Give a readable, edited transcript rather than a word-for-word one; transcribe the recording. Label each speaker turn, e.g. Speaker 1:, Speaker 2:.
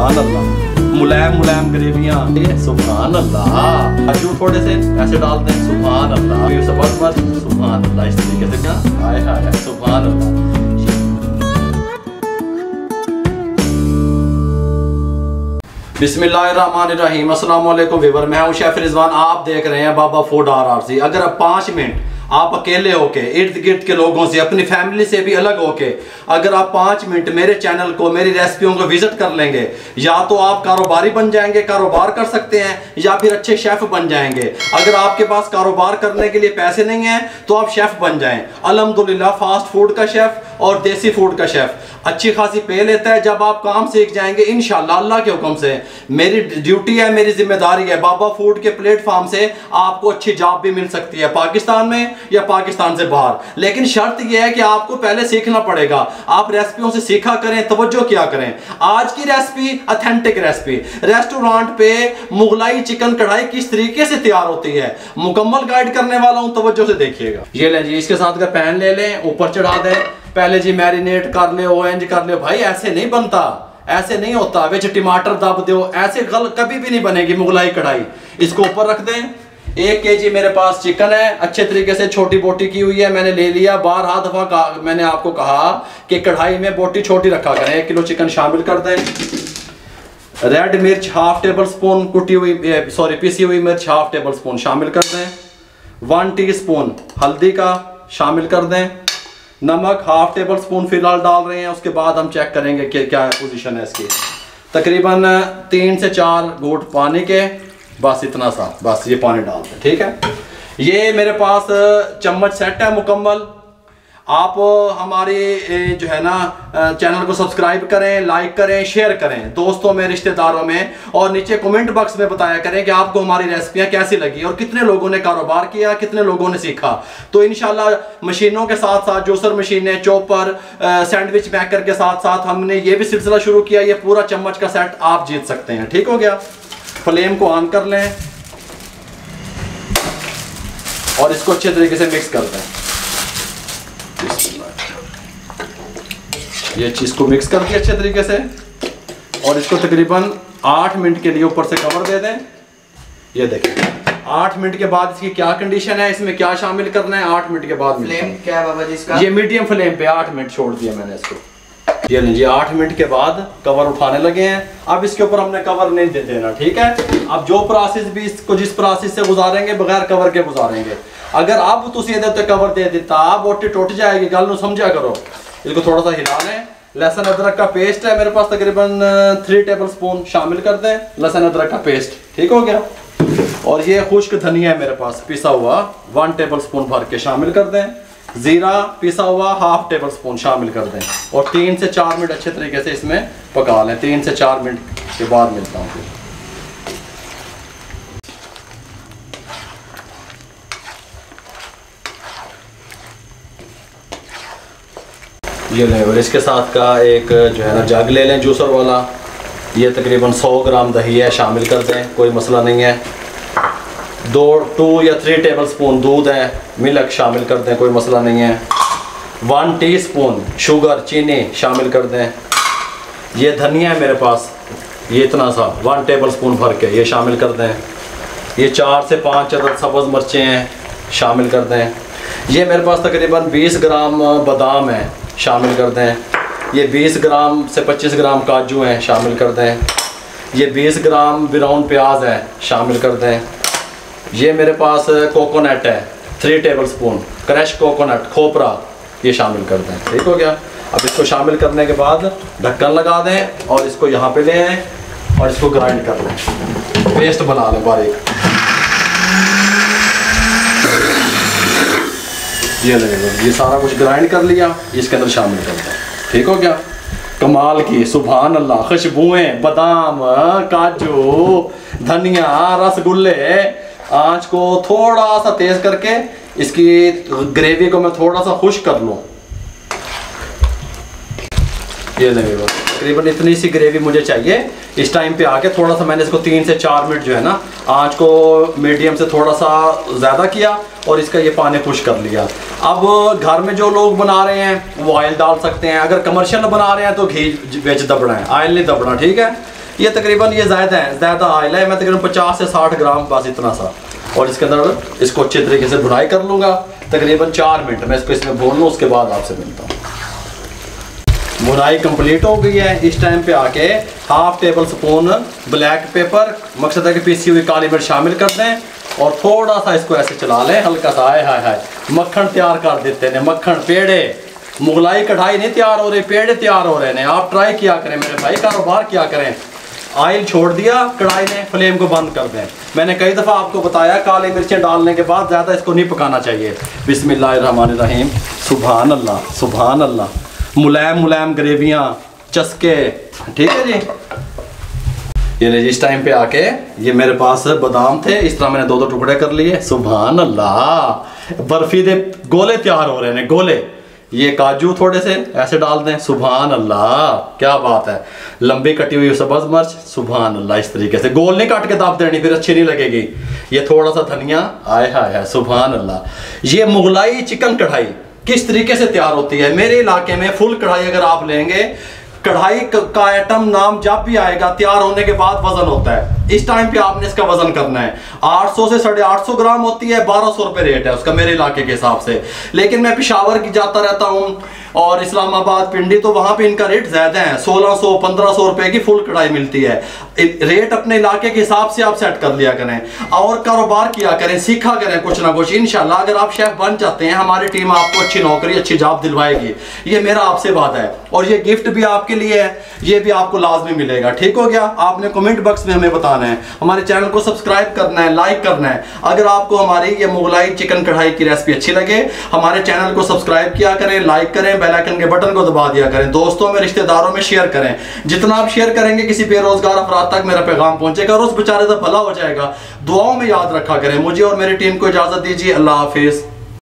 Speaker 1: सुभान अल्लाह। मुलायम मुलायम ग्रेवियाँ, सुभान अल्लाह। काजू थोड़े से ऐसे डाल दें, सुभान अल्लाह। जबरदस्त, सुभान अल्लाह। इस तरीके से क्या, हाय हाय, सुभान अल्लाह। बिस्मिल्लाहिर्रहमानिर्रहीम। अस्सलाम वालेकुम व्यूअर, मैं हूं शेफ रिजवान। आप देख रहे हैं बाबा फूड RRC। अगर आप 5 मिनट आप अकेले होके इर्द गिर्द के लोगों से, अपनी फैमिली से भी अलग होके, अगर आप 5 मिनट मेरे चैनल को, मेरी रेसिपियों को विजिट कर लेंगे, या तो आप कारोबारी बन जाएंगे, कारोबार कर सकते हैं, या फिर अच्छे शेफ बन जाएंगे। अगर आपके पास कारोबार करने के लिए पैसे नहीं हैं तो आप शेफ बन जाएं। अल्हम्दुलिल्लाह फास्ट फूड का शेफ और देसी फूड का शेफ अच्छी खासी पे लेता है। जब आप काम सीख जाएंगे इंशाल्लाह अल्लाह के हुक्म से, मेरी ड्यूटी है, मेरी जिम्मेदारी है, बाबा फूड के प्लेटफॉर्म से आपको अच्छी जॉब भी मिल सकती है, पाकिस्तान में या पाकिस्तान से बाहर। लेकिन शर्त यह है कि आपको पहले सीखना पड़ेगा। आप रेसिपियों से सीखा करें, तवज्जो किया करें। आज की रेसिपी ऑथेंटिक रेसिपी, रेस्टोरेंट पे मुगलाई चिकन कढ़ाई किस तरीके से तैयार होती है, मुकम्मल गाइड करने वाला हूं, तवज्जो से देखिएगा। ये लें जी, इसके साथ का पैन ले लें, ऊपर चढ़ा दें, पहले जी मैरिनेट कर ले, ऑरेंज कर ले। भाई ऐसे नहीं बनता, ऐसे नहीं होता। विच टमाटर दब दो, ऐसे गल कभी भी नहीं बनेगी मुगलाई कढ़ाई। इसको ऊपर रख दें। 1 kg मेरे पास चिकन है, अच्छे तरीके से छोटी बोटी की हुई है, मैंने ले लिया। 12 दफा मैंने आपको कहा कि कढ़ाई में बोटी छोटी रखा करें। 1 किलो चिकन शामिल कर दें। रेड मिर्च ½ टेबल स्पून, पिसी हुई मिर्च ½ टेबल स्पून शामिल कर दें। 1 टीस्पून हल्दी का शामिल कर दें। नमक ½ टेबल स्पून फिलहाल डाल रहे हैं, उसके बाद हम चेक करेंगे कि क्या पोजीशन है इसकी। तकरीबन 3 से 4 घूंट पानी के, बस इतना सा, बस ये पानी डाल दें, ठीक है। ये मेरे पास चम्मच सेट है मुकम्मल। आप हमारे जो है ना चैनल को सब्सक्राइब करें, लाइक करें, शेयर करें दोस्तों में, रिश्तेदारों में, और नीचे कमेंट बॉक्स में बताया करें कि आपको हमारी रेसिपियां कैसी लगी और कितने लोगों ने कारोबार किया, कितने लोगों ने सीखा। तो इंशाल्लाह मशीनों के साथ साथ जूसर मशीनें, चॉपर, सैंडविच मेकर के साथ साथ हमने ये भी सिलसिला शुरू किया। ये पूरा चम्मच का सेट आप जीत सकते हैं, ठीक हो गया। फ्लेम को ऑन कर लें और इसको अच्छे तरीके से मिक्स कर दें। ये चीज को मिक्स कर दिया अच्छे तरीके से, और इसको तकरीबन 8 मिनट के लिए ऊपर से कवर दे दें। ये देखें 8 मिनट के बाद इसकी क्या कंडीशन है, इसमें क्या शामिल करना है 8 मिनट के बाद।
Speaker 2: फ्लेम क्या है बाबा जी इसका?
Speaker 1: ये मीडियम फ्लेम पे 8 मिनट छोड़ दिया मैंने इसको। ये लीजिए 8 मिनट के बाद कवर उठाने लगे हैं। अब इसके ऊपर हमने कवर नहीं दे देना, ठीक है। अब जो प्रोसेस भी इसको जिस प्रोसेस से गुजारेंगे बगैर कवर के गुजारेंगे। अगर अब तुम ये कवर दे देता बोटी टूट जाएगी, गल ਨੂੰ समझा करो। इसको थोड़ा सा हिला लें। लहसुन अदरक का पेस्ट है मेरे पास तकरीबन 3 टेबल स्पून शामिल कर दें, लहसुन अदरक का पेस्ट, ठीक हो गया। और ये खुश्क धनिया है मेरे पास पिसा हुआ 1 टेबल स्पून भर के शामिल कर दें। जीरा पिसा हुआ ½ टेबल स्पून शामिल कर दें, और 3 से 4 मिनट अच्छे तरीके से इसमें पका लें। 3 से 4 मिनट के बाद मिलता हूँ फिर। ये लें, और इसके साथ का एक जो है ना जग ले लें जूसर वाला। ये तकरीबन 100 ग्राम दही है, शामिल कर दें, कोई मसला नहीं है। 2 या 3 टेबल स्पून दूध है, मिल्क शामिल कर दें, कोई मसला नहीं है। 1 टीस्पून शुगर चीनी शामिल कर दें। ये धनिया है मेरे पास, ये इतना सा 1 टेबल स्पून भर के ये शामिल कर दें। ये 4 से 5 अदद सब्ज़ मिर्चें हैं, शामिल कर दें। ये मेरे पास तकरीबन 20 ग्राम बादाम है, शामिल कर दें। ये 20 ग्राम से 25 ग्राम काजू हैं, शामिल कर दें। ये 20 ग्राम ब्राउन प्याज है, शामिल कर दें। ये मेरे पास कोकोनट है 3 टेबल स्पून, क्रश कोकोनट खोपरा, ये शामिल कर दें, ठीक हो गया। अब इसको शामिल करने के बाद ढक्कन लगा दें और इसको यहाँ पे ले आएँ और इसको ग्राइंड कर लें, पेस्ट बना लें बारीक। ये लगेगा, ये सारा कुछ ग्राइंड कर लिया, इसके अंदर शामिल कर दें, ठीक हो गया। कमाल की सुभान अल्लाह खुशबुएं, बादाम, काजू, धनिया, रसगुल्ले। आंच को थोड़ा सा तेज करके इसकी ग्रेवी को मैं थोड़ा सा खुश कर लूँ। ये लगेगा तकरीबन इतनी सी ग्रेवी मुझे चाहिए। इस टाइम पे आके थोड़ा सा मैंने इसको 3 से 4 मिनट जो है ना आंच को मीडियम से थोड़ा सा ज़्यादा किया और इसका ये पानी खुश कर लिया। अब घर में जो लोग बना रहे हैं वो ऑयल डाल सकते हैं, अगर कमर्शियल बना रहे हैं तो घी बेच दबना है, ऑयल नहीं दबना, ठीक है। ये तकरीबन ये ज़्यादा ऑयल है, मैं तकरीबन 50 से 60 ग्राम बस इतना सा। और इसके अंदर इसको अच्छे तरीके से भुनाई कर लूँगा तकरीबन 4 मिनट मैं इसको इसमें भून लूँ, उसके बाद आपसे मिलता हूँ। भुनाई कंप्लीट हो गई है। इस टाइम पे आके half table spoon black pepper, मकसद है कि पीसी हुई काली मिर्च शामिल कर दें और थोड़ा सा इसको ऐसे चला लें हल्का सा। हाय हाय हाय, मक्खन तैयार कर देते हैं, मक्खन पेड़े, मुगलाई कढ़ाई नहीं तैयार हो रही, पेड़े तैयार हो रहे हैं। आप ट्राई किया करें मेरे भाई, कारोबार किया करें। ऑयल छोड़ दिया कढ़ाई ने, फ्लेम को बंद कर दें। मैंने कई दफ़ा आपको बताया काली मिर्चें डालने के बाद ज़्यादा इसको नहीं पकाना चाहिए। बिस्मिल्लाहिर्रहमानिर्रहीम, सुभान अल्लाह सुभान अल्लाह। मुलायम मुलायम ग्रेवियाँ, चस्के, ठीक है जी। ये ले, इस टाइम पे आके ये मेरे पास बादाम थे, इस तरह मैंने 2-2 टुकड़े कर लिए। सुभान अल्लाह, बर्फी दे गोले तैयार हो रहे हैं, गोले। ये काजू थोड़े से ऐसे डाल दें। सुभान अल्लाह, क्या बात है। लंबी कटी हुई सब्ज़ मिर्च, सुभान अल्लाह। इस तरीके से गोल नहीं काट के दाब देनी, फिर अच्छी नहीं लगेगी। ये थोड़ा सा धनिया, आय हाय हाय, सुभान अल्लाह। ये मुगलाई चिकन कढ़ाई किस तरीके से तैयार होती है मेरे इलाके में, फुल कढ़ाई अगर आप लेंगे, कढ़ाई का आइटम नाम जब भी आएगा तैयार होने के बाद वजन होता है। इस टाइम पे आपने इसका वजन करना है। 800 से 850 ग्राम होती है, 1200 रुपये रेट है उसका मेरे इलाके के हिसाब से। लेकिन मैं पेशावर की जाता रहता हूँ और इस्लामाबाद, पिंडी, तो वहाँ पे इनका रेट ज़्यादा है। 1600-1500 रुपये की फुल कढ़ाई मिलती है। रेट अपने इलाके के हिसाब से आप सेट कर लिया करें और कारोबार किया करें, सीखा करें कुछ ना कुछ। इंशाल्लाह अगर आप शेफ बन जाते हैं, हमारी टीम आपको अच्छी नौकरी, अच्छी जॉब दिलवाएगी। ये मेरा आपसे वादा है और ये गिफ्ट भी आपके लिए है, ये भी आपको लाजमी मिलेगा। ठीक हो गया। आपने कमेंट बॉक्स में हमें बताना है, हमारे चैनल को सब्सक्राइब करना है, लाइक करना है। अगर आपको हमारी ये मुगलाई चिकन कढ़ाई की रेसिपी अच्छी लगे, हमारे चैनल को सब्सक्राइब किया करें, लाइक करें, बेल आइकन के बटन को दबा दिया करें, दोस्तों में, रिश्तेदारों में शेयर करें। जितना आप शेयर करेंगे किसी बेरोजगार अफराद तक मेरा पैगाम पहुंचेगा और उस बेचारे का भला हो जाएगा। दुआओं में याद रखा करें। मुझे और मेरी टीम को इजाजत दीजिए। अल्लाह हाफिज।